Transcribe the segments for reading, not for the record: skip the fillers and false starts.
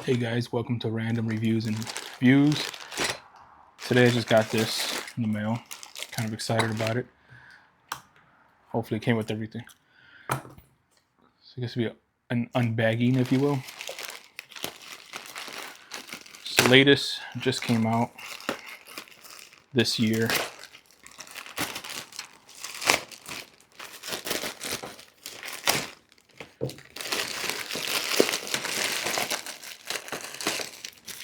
Hey guys, welcome to Random Reviews and Views. Today I just got this in the mail. Kind of excited about it. Hopefully it came with everything. So I guess it'll be an unbagging, if you will. So the latest just came out this year.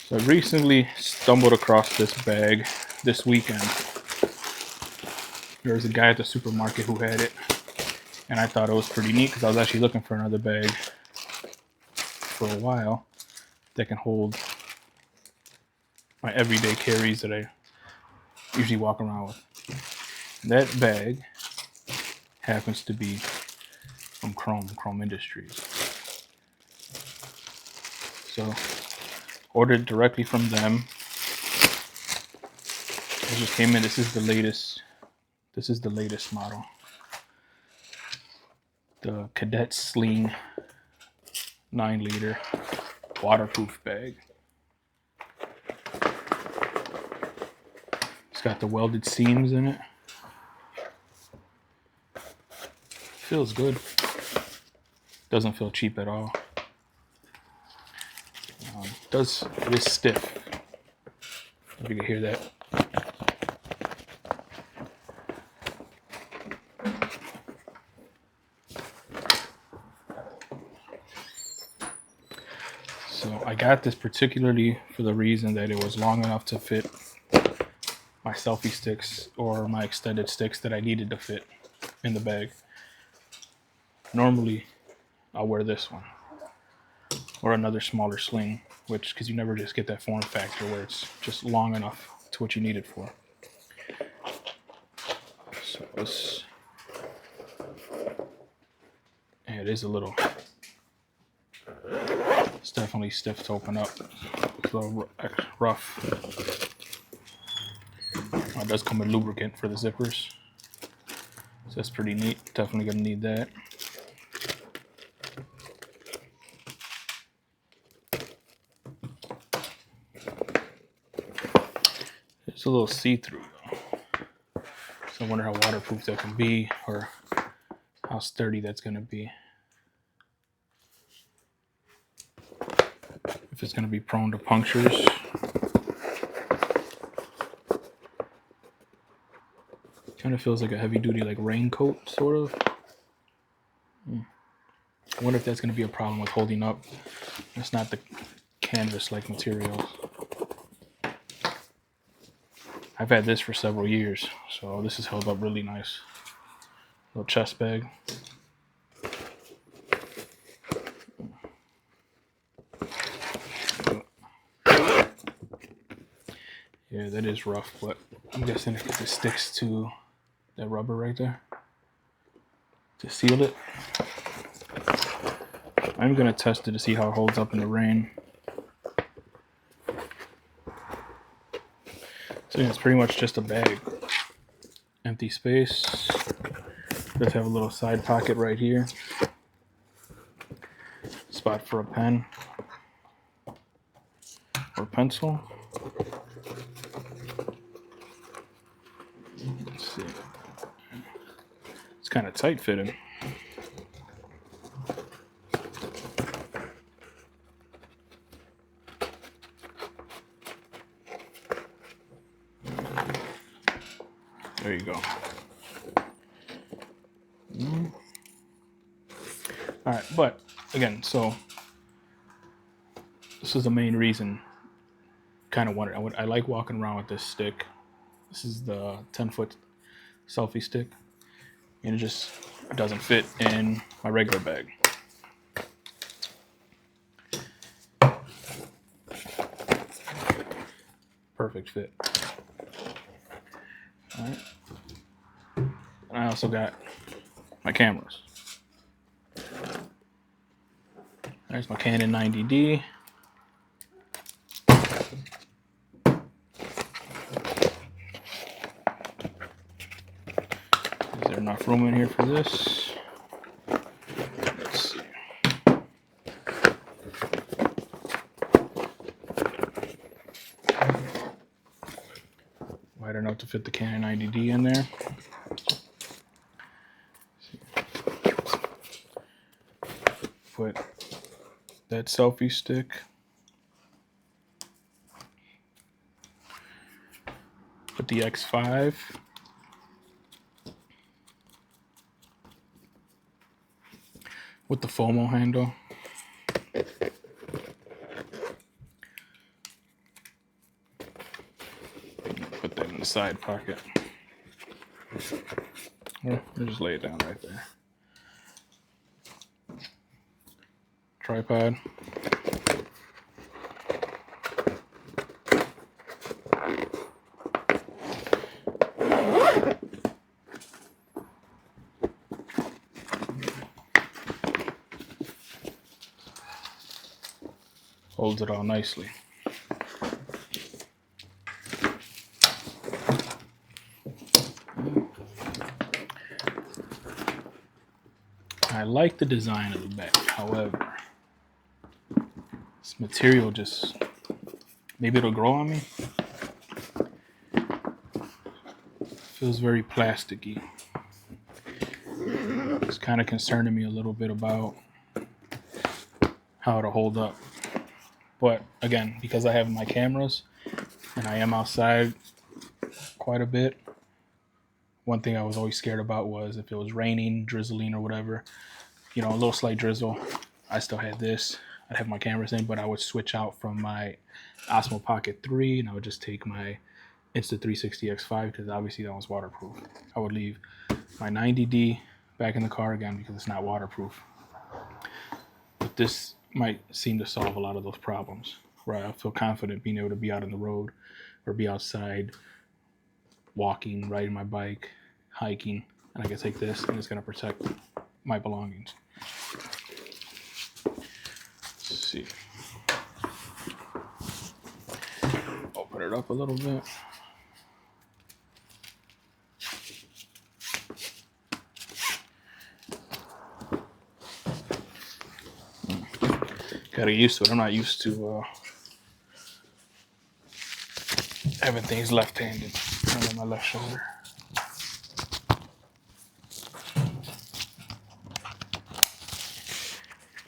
So I recently stumbled across this bag this weekend. There was a guy at the supermarket who had it, and I thought it was pretty neat because I was actually looking for another bag for a while that can hold my everyday carries that I usually walk around with. That bag happens to be from Chrome Industries. So ordered directly from them. It just came in. This is the latest model. The Kadet Sling 9-liter waterproof bag. It's got the welded seams in it. Feels good. Doesn't feel cheap at all. It is stiff. If you can hear that. So I got this particularly for the reason that it was long enough to fit my selfie sticks or my extended sticks that I needed to fit in the bag. Normally, I'll wear this one or another smaller sling, because you never just get that form factor where it's just long enough to what you need it for. So it is a little, it's definitely stiff to open up. It's a little rough. It does come with lubricant for the zippers, so that's pretty neat. Definitely gonna need that. It's a little see-through though, so I wonder how waterproof that can be or how sturdy that's gonna be. If it's gonna be prone to punctures. Kind of feels like a heavy-duty like raincoat, sort of. I wonder if that's going to be a problem with holding up. It's not the canvas-like material. I've had this for several years, so this has held up really nice. Little chest bag. Yeah, that is rough, but I'm guessing if it sticks to that rubber right there to seal it. I'm gonna test it to see how it holds up in the rain. So yeah, it's pretty much just a bag. Empty space. Does have a little side pocket right here. Spot for a pen or pencil. Let's see. It's kind of tight fitting. There you go. All right, but again, so this is the main reason. Kind of wanted. I like walking around with this stick. This is the 10-foot selfie stick, and it just doesn't fit in my regular bag. Perfect fit. All right. And I also got my cameras. There's my Canon 90D. Is there enough room in here for this? Let's see. wide enough to fit the Canon 90D in there. Put that selfie stick. Put the X5. With the FOMO handle. Put that in the side pocket. Or just lay it down right there. Tripod. Holds it all nicely. I like the design of the bag, however, this material just, maybe it'll grow on me. Feels very plasticky. It's kind of concerning me a little bit about how it'll hold up. But again, because I have my cameras and I am outside quite a bit, one thing I was always scared about was if it was raining, drizzling or whatever, you know, a little slight drizzle, I still had this. I'd have my cameras in, but I would switch out from my Osmo Pocket 3 and I would just take my Insta360 X5 because obviously that one's waterproof. I would leave my 90D back in the car again because it's not waterproof. But this might seem to solve a lot of those problems, where I feel confident being able to be out on the road or be outside walking, riding my bike, hiking, and I can take this and it's going to protect my belongings. Let's see. Open it up a little bit. Gotta get used to it. I'm not used to having things left-handed on my left shoulder.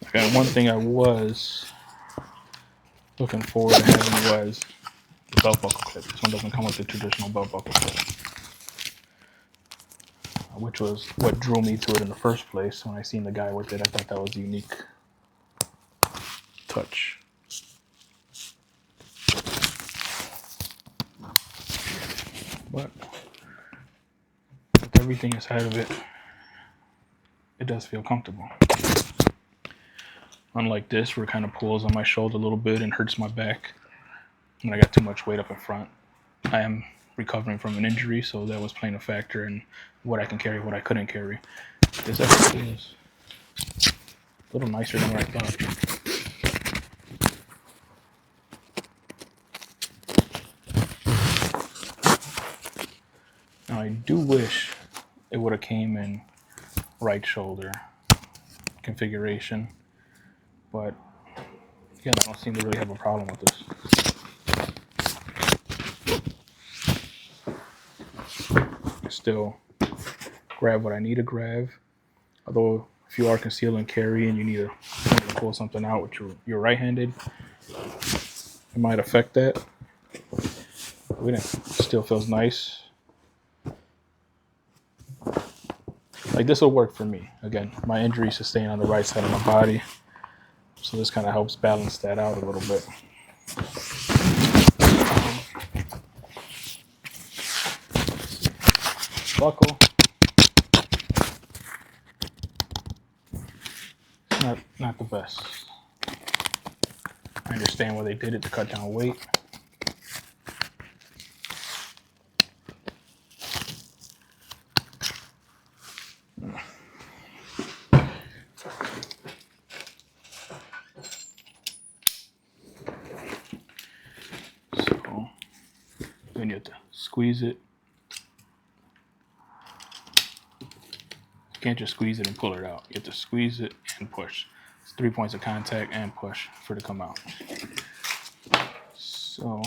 Okay, one thing I was looking forward to having was the belt buckle clip. This one doesn't come with the traditional belt buckle clip, which was what drew me to it in the first place. When I seen the guy with it, I thought that was a unique touch. But with everything inside of it, it does feel comfortable. Unlike this, where it kind of pulls on my shoulder a little bit and hurts my back when I got too much weight up in front. I am recovering from an injury, so that was playing a factor in what I can carry, what I couldn't carry. This actually is a little nicer than what I thought. Now, I do wish it would have came in right shoulder configuration, but again, I don't seem to really have a problem with this. I still grab what I need to grab, although if you are conceal and carry and you need to pull something out with your right-handed, it might affect that. But it still feels nice. Like, this will work for me. Again, my injury sustained on the right side of my body, so this kind of helps balance that out a little bit. Buckle. Not the best. I understand why they did it to cut down weight. So then you have to squeeze it. You can't just squeeze it and pull it out. You have to squeeze it and push. It's 3 points of contact and push for it to come out. So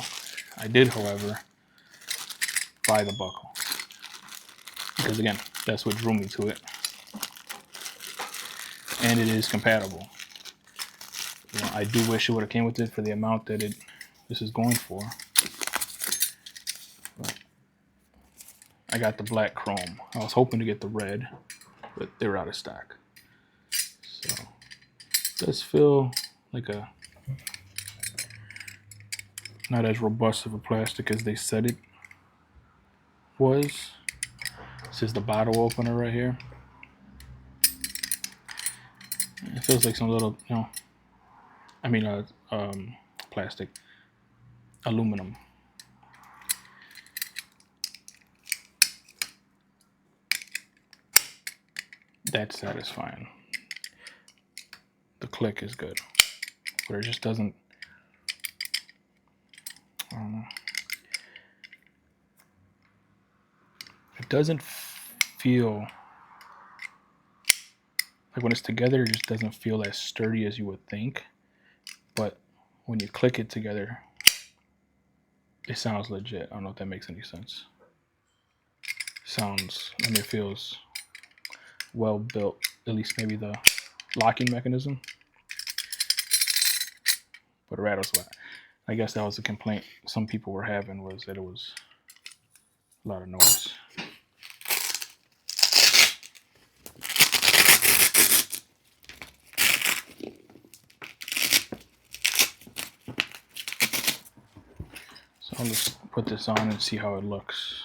I did, however, buy the buckle. Because again, that's what drew me to it. And it is compatible. You know, I do wish it would have came with it for the amount that this is going for. But I got the black chrome. I was hoping to get the red, but they were out of stock. So it does feel like a not as robust of a plastic as they said it was. This is the bottle opener right here. It feels like some little, you know, I mean, plastic, aluminum. That's satisfying. The click is good, but it just doesn't, I don't know. It doesn't feel like when it's together, it just doesn't feel as sturdy as you would think. But when you click it together, it sounds legit. I don't know if that makes any sense. Sounds, I mean, it feels well built. At least maybe the locking mechanism. But it rattles a lot. I guess that was a complaint some people were having, was that it was a lot of noise. So I'll just put this on and see how it looks.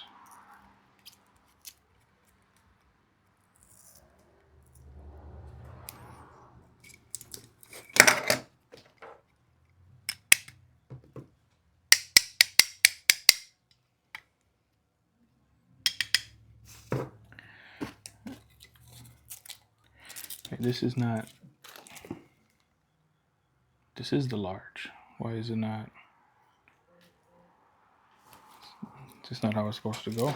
This is not, this is the large. Why is it not? Is this not how it's supposed to go?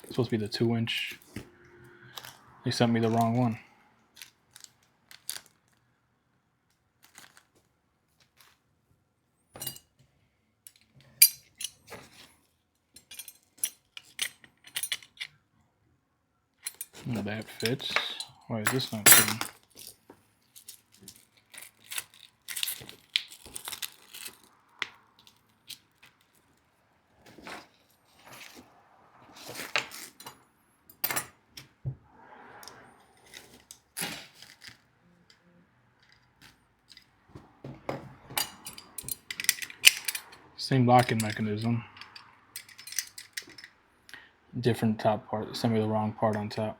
It's supposed to be the 2-inch. They sent me the wrong one. And that fits. Why is this not fitting? Same locking mechanism. Different top part. They sent me the wrong part on top.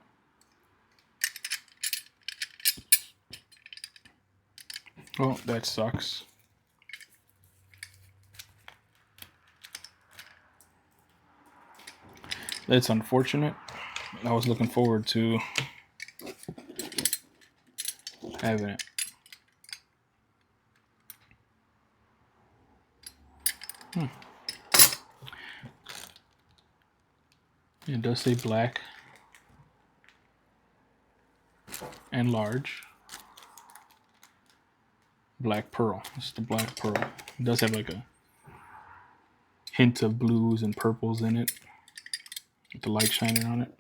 Oh, that sucks. That's unfortunate. I was looking forward to having it. It does say black and large. Black pearl. This is the black pearl. It does have like a hint of blues and purples in it, with the light shining on it.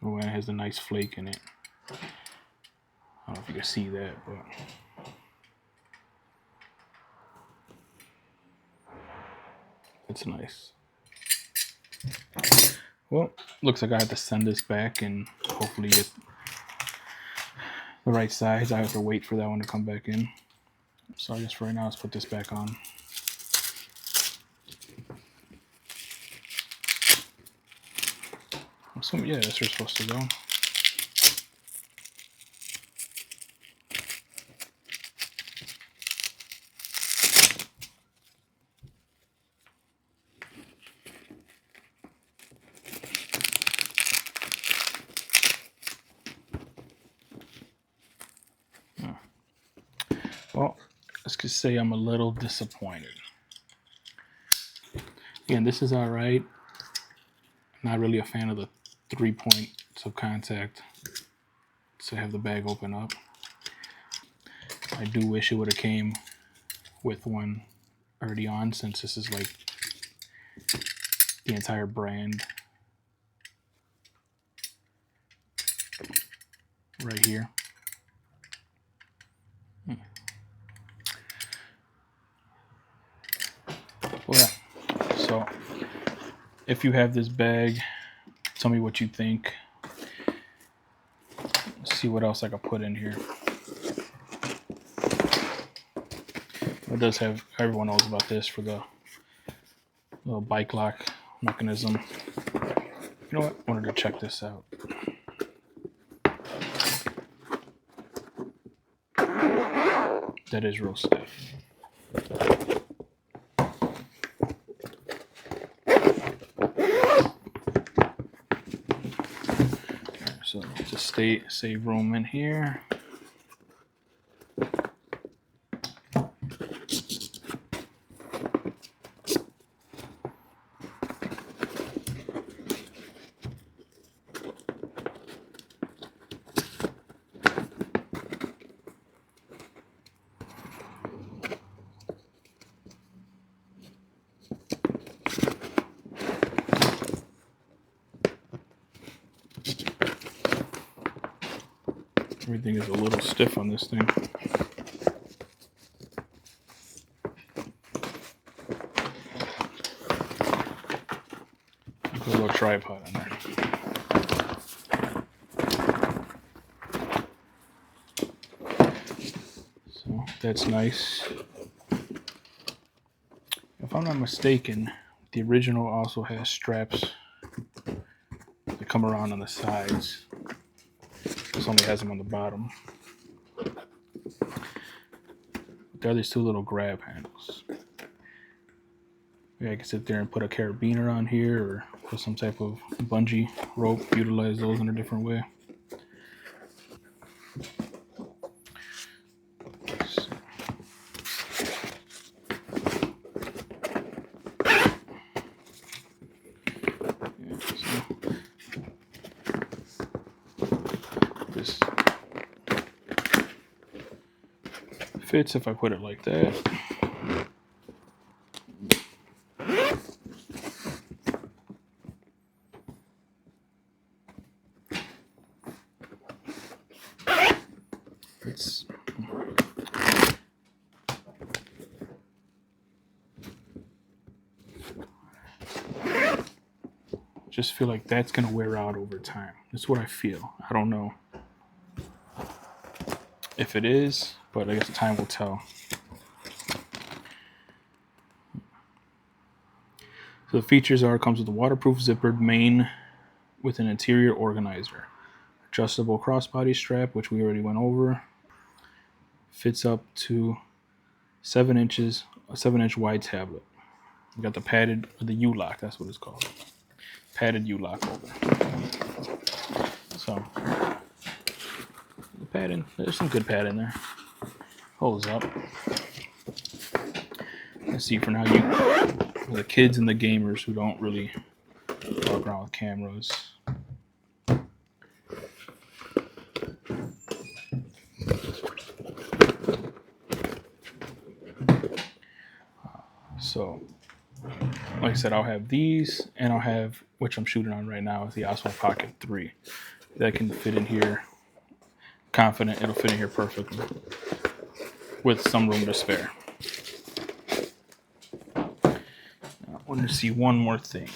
Oh, and it has a nice flake in it. I don't know if you can see that, but it's nice. Well, looks like I have to send this back and hopefully get the right size. I have to wait for that one to come back in. So I guess for right now, let's put this back on. I'm assuming, yeah, that's where it's supposed to go. Well, let's just say I'm a little disappointed. Again, this is all right. Not really a fan of the 3 points of contact to have the bag open up. I do wish it would have came with one already on, since this is like the entire brand right here. Well, yeah. So if you have this bag, tell me what you think. Let's see what else I could put in here. It does have, everyone knows about this for the little bike lock mechanism. You know what? I wanted to check this out. That is real stiff. So just save room in here. Everything is a little stiff on this thing. Put a little tripod in there. So that's nice. If I'm not mistaken, the original also has straps that come around on the sides. This only has them on the bottom. There are these two little grab handles. Yeah, I can sit there and put a carabiner on here or put some type of bungee rope, utilize those in a different way. This fits if I put it like that. It's just feel like that's gonna wear out over time. That's what I feel. I don't know if it is, but I guess time will tell. So the features are: comes with a waterproof zippered main with an interior organizer, adjustable crossbody strap, which we already went over, fits up to 7 inches, a 7-inch wide tablet. We got the padded, or the U-lock, that's what it's called. Padded U-lock holder. So the padding, there's some good padding there. Holds up. Let's see, for now, the kids and the gamers who don't really walk around with cameras. So, like I said, I'll have these, and I'll have, which I'm shooting on right now, is the Osmo Pocket 3. That can fit in here. Confident it'll fit in here perfectly, with some room to spare. Now, I want to see one more thing.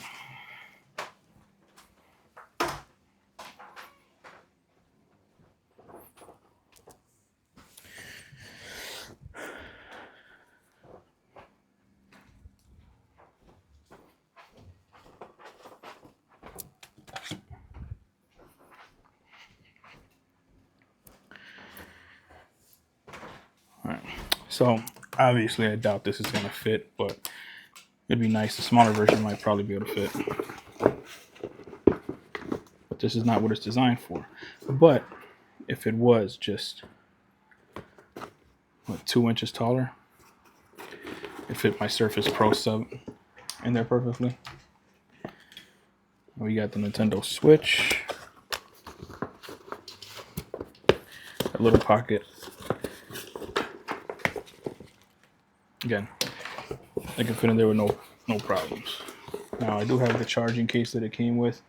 So obviously I doubt this is going to fit, but it'd be nice. The smaller version might probably be able to fit. But this is not what it's designed for. But if it was just, what, 2 inches taller, it fit my Surface Pro sub in there perfectly. We got the Nintendo Switch. That little pocket. Again, I can fit in there with no problems. Now I do have the charging case that it came with.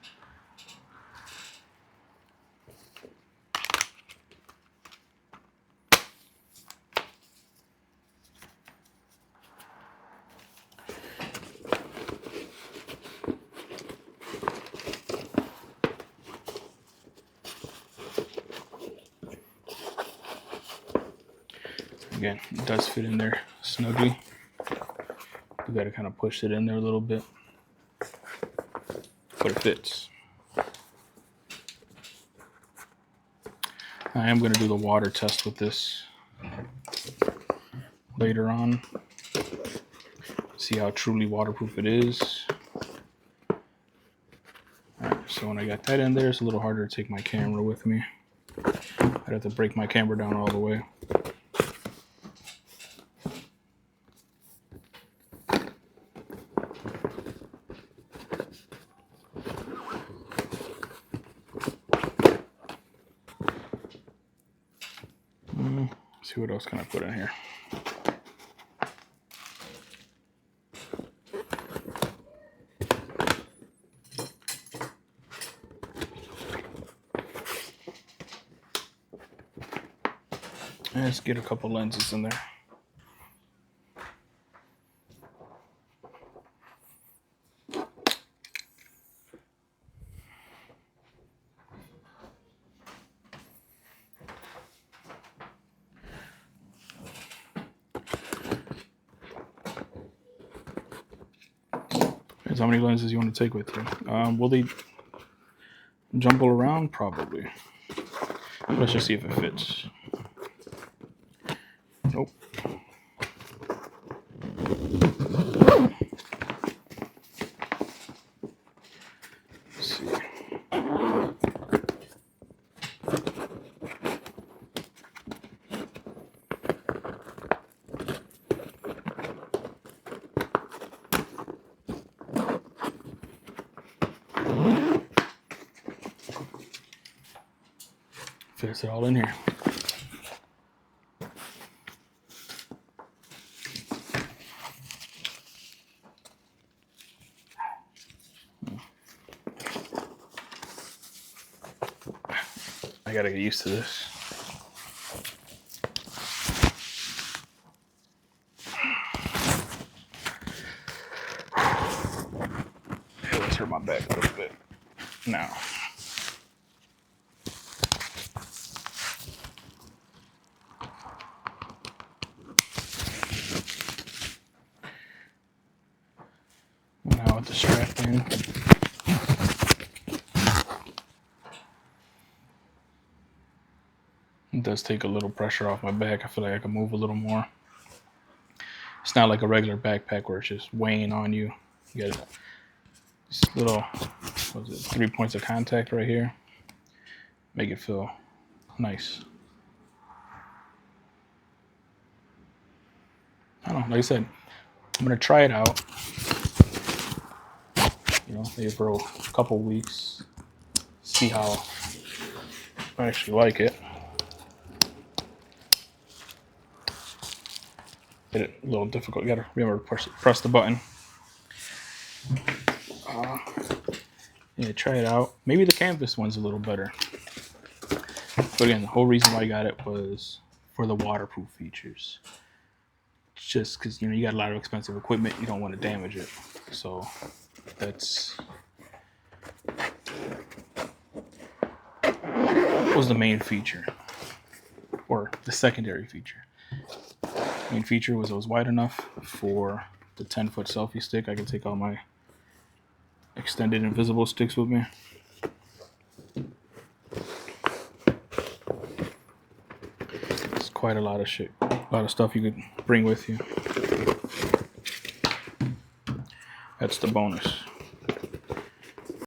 Again, it does fit in there snugly. You gotta kind of push it in there a little bit, but it fits. I am gonna do the water test with this later on. See how truly waterproof it is. Alright, so when I got that in there, it's a little harder to take my camera with me. I'd have to break my camera down all the way. See what else can I put in here. Let's get a couple lenses in there. Depends how many lenses you want to take with you. Will they jumble around? Probably. Let's just see if it fits. Nope. Let's see. Fits it all in here. I gotta get used to this. Hey, let's hurt my back a little bit. Now. Now with the strap in. It does take a little pressure off my back. I feel like I can move a little more. It's not like a regular backpack where it's just weighing on you. You got this little, what is it, 3 points of contact right here. Make it feel nice. I don't know, like I said, I'm gonna try it out. You know, maybe for a couple weeks. See how I actually like it. Get it a little difficult. You gotta remember to press the button. Yeah, try it out. Maybe the canvas one's a little better. But again, the whole reason why I got it was for the waterproof features. It's just because, you know, you got a lot of expensive equipment, you don't want to damage it. So that's was the main feature, or the secondary feature. Main feature was it was wide enough for the 10-foot selfie stick. I could take all my extended invisible sticks with me. It's quite a lot of shit, a lot of stuff you could bring with you. That's the bonus.